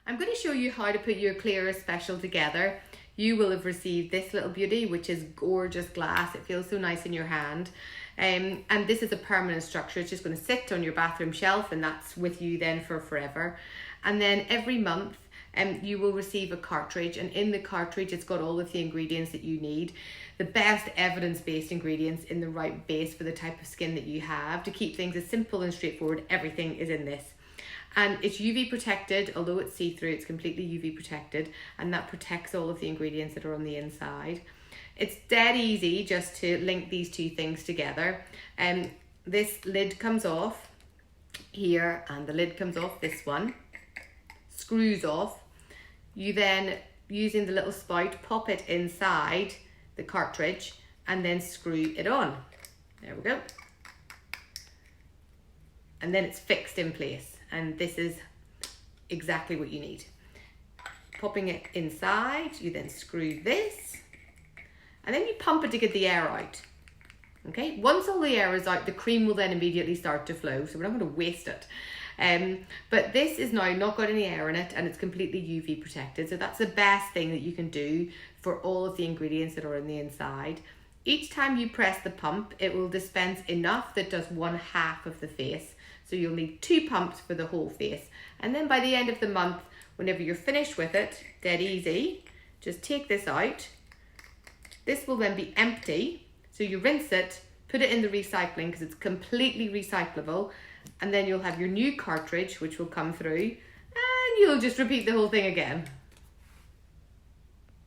I'm going to show you how to put your Klira Special together. You will have received this little beauty, which is gorgeous glass. It feels so nice in your hand. And this is a permanent structure. It's just going to sit on your bathroom shelf, and that's with you then for forever. And then every month you will receive a cartridge, and in the cartridge it's got all of the ingredients that you need. The best evidence-based ingredients in the right base for the type of skin that you have. To keep things as simple and straightforward, everything is in this. And it's UV protected, although it's see-through, it's completely UV protected, and that protects all of the ingredients that are on the inside. It's dead easy just to link these two things together. This lid comes off here, and the lid comes off this one, screws off. You then, using the little spout, pop it inside the cartridge and then screw it on. There we go. And then it's fixed in place. And this is exactly what you need. Popping it inside, you then screw this, and then you pump it to get the air out. Okay, once all the air is out, the cream will then immediately start to flow, so we're not going to waste it. But this is now not got any air in it, and it's completely UV protected, so that's the best thing that you can do for all of the ingredients that are in the inside. Each time you press the pump, it will dispense enough that does 1/2 of the face. So you'll need 2 pumps for the whole face. And then by the end of the month, whenever you're finished with it, dead easy, just take this out. This will then be empty. So you rinse it, put it in the recycling because it's completely recyclable. And then you'll have your new cartridge, which will come through, and you'll just repeat the whole thing again.